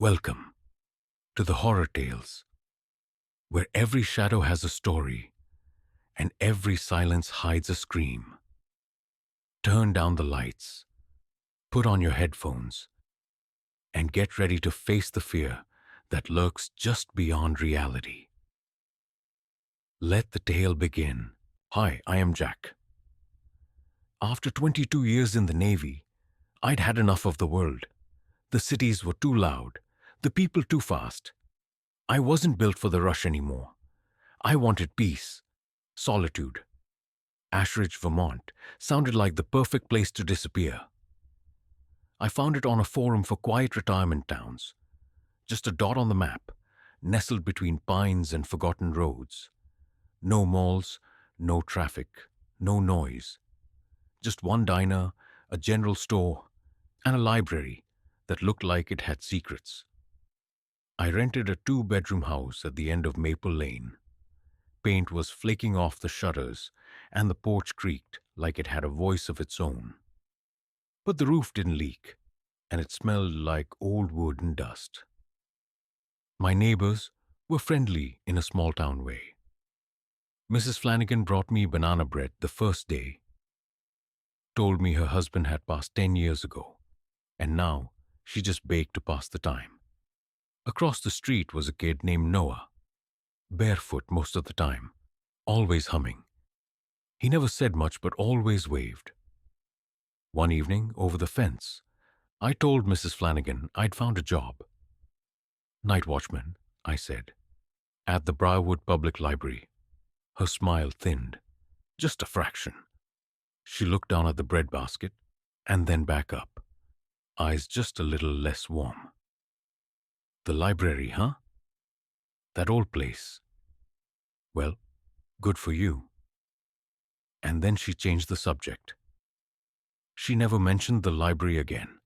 Welcome to the Horror Tales, where every shadow has a story and every silence hides a scream. Turn down the lights, put on your headphones, and get ready to face the fear that lurks just beyond reality. Let the tale begin. Hi, I am Jack. After 22 years in the Navy, I'd had enough of the world. The cities were too loud, the people too fast. I wasn't built for the rush anymore. I wanted peace, solitude. Ashridge, Vermont sounded like the perfect place to disappear. I found it on a forum for quiet retirement towns. Just a dot on the map, nestled between pines and forgotten roads. No malls, no traffic, no noise. Just one diner, a general store, and a library that looked like it had secrets. I rented a two-bedroom house at the end of Maple Lane. Paint was flaking off the shutters, and the porch creaked like it had a voice of its own. But the roof didn't leak, and it smelled like old wood and dust. My neighbors were friendly in a small-town way. Mrs. Flanagan brought me banana bread the first day, told me her husband had passed 10 years ago, and now she just baked to pass the time. Across the street was a kid named Noah, barefoot most of the time, always humming. He never said much but always waved. One evening, over the fence, I told Mrs. Flanagan I'd found a job. Nightwatchman, I said, at the Briarwood Public Library. Her smile thinned, just a fraction. She looked down at the breadbasket and then back up, eyes just a little less warm. The library, huh? That old place. Well, good for you. And then she changed the subject. She never mentioned the library again.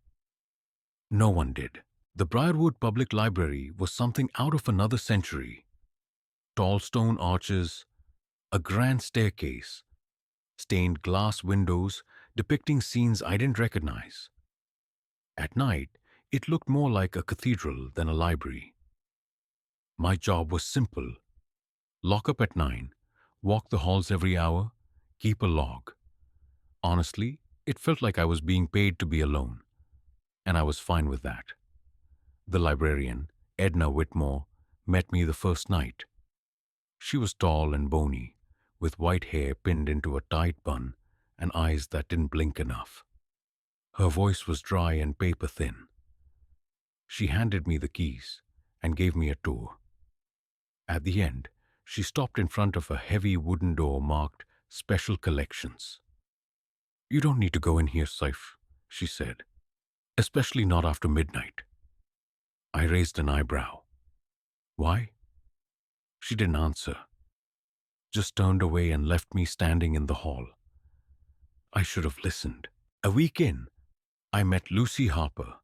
No one did. The Briarwood Public Library was something out of another century. Tall stone arches, a grand staircase, stained glass windows depicting scenes I didn't recognize. At night, it looked more like a cathedral than a library. My job was simple. Lock up at 9, walk the halls every hour, keep a log. Honestly, it felt like I was being paid to be alone, and I was fine with that. The librarian, Edna Whitmore, met me the first night. She was tall and bony, with white hair pinned into a tight bun and eyes that didn't blink enough. Her voice was dry and paper-thin. She handed me the keys and gave me a tour. At the end, she stopped in front of a heavy wooden door marked Special Collections. "You don't need to go in here, Saif," she said, "especially not after midnight." I raised an eyebrow. Why? She didn't answer, just turned away and left me standing in the hall. I should have listened. A week in, I met Lucy Harper.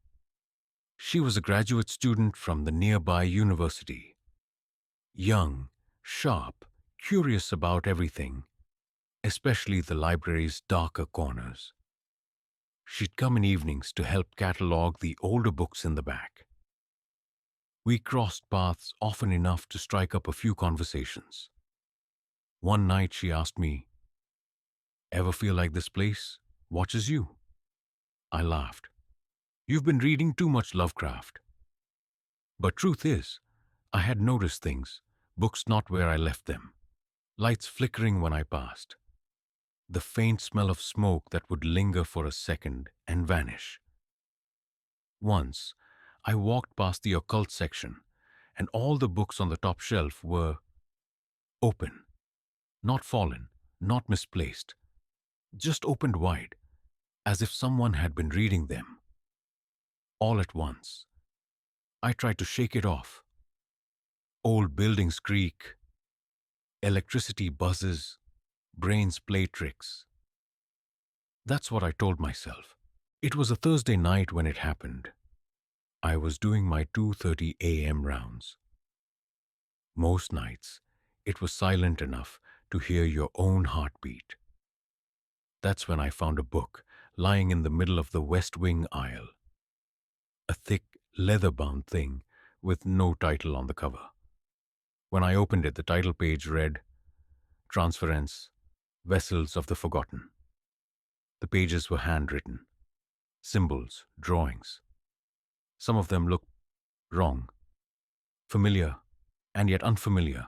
She was a graduate student from the nearby university. Young, sharp, curious about everything, especially the library's darker corners. She'd come in evenings to help catalog the older books in the back. We crossed paths often enough to strike up a few conversations. One night she asked me, "Ever feel like this place watches you?" I laughed. "You've been reading too much Lovecraft." But truth is, I had noticed things, books not where I left them, lights flickering when I passed, the faint smell of smoke that would linger for a second and vanish. Once, I walked past the occult section, and all the books on the top shelf were open, not fallen, not misplaced, just opened wide, as if someone had been reading them. All at once, I tried to shake it off. Old buildings creak, electricity buzzes, brains play tricks. That's what I told myself. It was a Thursday night when it happened. I was doing my 2:30 a.m. rounds. Most nights, it was silent enough to hear your own heartbeat. That's when I found a book lying in the middle of the West Wing aisle. A thick, leather-bound thing with no title on the cover. When I opened it, the title page read, Transference, Vessels of the Forgotten. The pages were handwritten, symbols, drawings. Some of them looked wrong, familiar, and yet unfamiliar,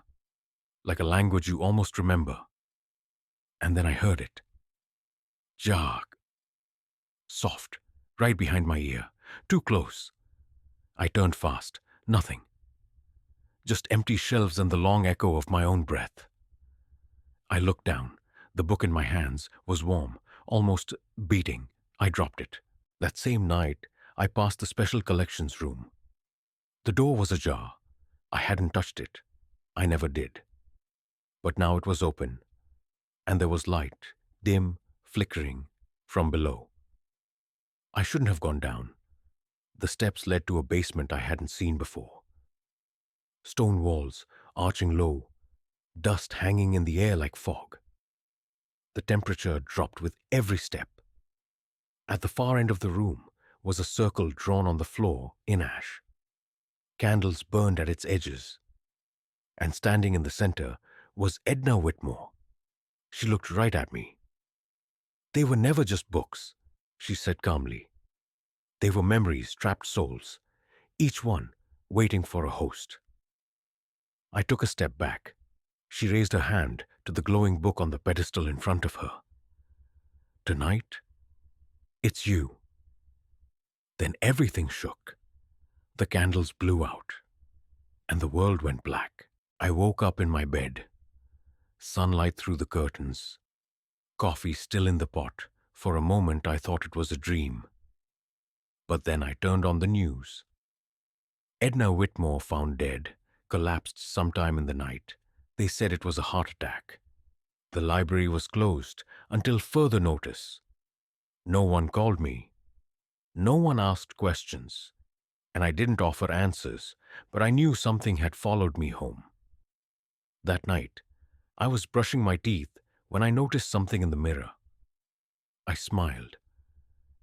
like a language you almost remember. And then I heard it. Jack. Soft, right behind my ear, too close. I turned fast. Nothing. Just empty shelves and the long echo of my own breath. I looked down. The book in my hands was warm, almost beating. I dropped it. That same night, I passed the special collections room. The door was ajar. I hadn't touched it. I never did. But now it was open, and there was light, dim, flickering, from below. I shouldn't have gone down. The steps led to a basement I hadn't seen before. Stone walls, arching low, dust hanging in the air like fog. The temperature dropped with every step. At the far end of the room was a circle drawn on the floor in ash. Candles burned at its edges. And standing in the center was Edna Whitmore. She looked right at me. They were never just books, she said calmly. They were memories, trapped souls, each one waiting for a host. I took a step back. She raised her hand to the glowing book on the pedestal in front of her. Tonight, it's you. Then everything shook. The candles blew out, and the world went black. I woke up in my bed. Sunlight through the curtains. Coffee still in the pot. For a moment, I thought it was a dream. But then I turned on the news. Edna Whitmore found dead, collapsed sometime in the night. They said it was a heart attack. The library was closed until further notice. No one called me. No one asked questions. And I didn't offer answers, but I knew something had followed me home. That night, I was brushing my teeth when I noticed something in the mirror. I smiled,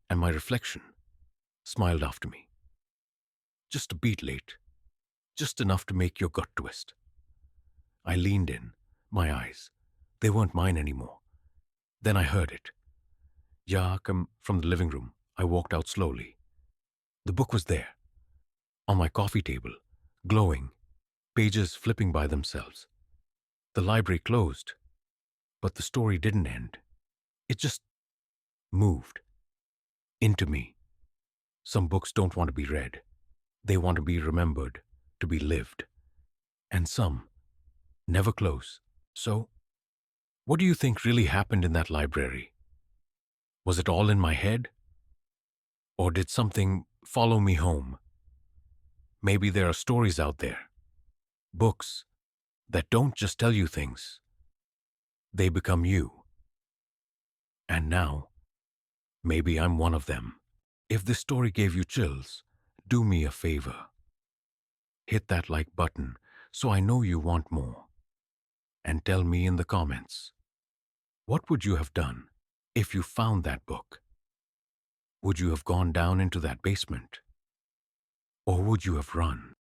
and my reflection smiled after me. Just a beat late, just enough to make your gut twist. I leaned in, my eyes. They weren't mine anymore. Then I heard it. "Yeah, come," from the living room. I walked out slowly. The book was there, on my coffee table, glowing, pages flipping by themselves. The library closed, but the story didn't end. It just moved into me. Some books don't want to be read. They want to be remembered, to be lived. And some never close. So, what do you think really happened in that library? Was it all in my head? Or did something follow me home? Maybe there are stories out there, books that don't just tell you things. They become you. And now, maybe I'm one of them. If this story gave you chills, do me a favor. Hit that like button so I know you want more. And tell me in the comments, what would you have done if you found that book? Would you have gone down into that basement? Or would you have run?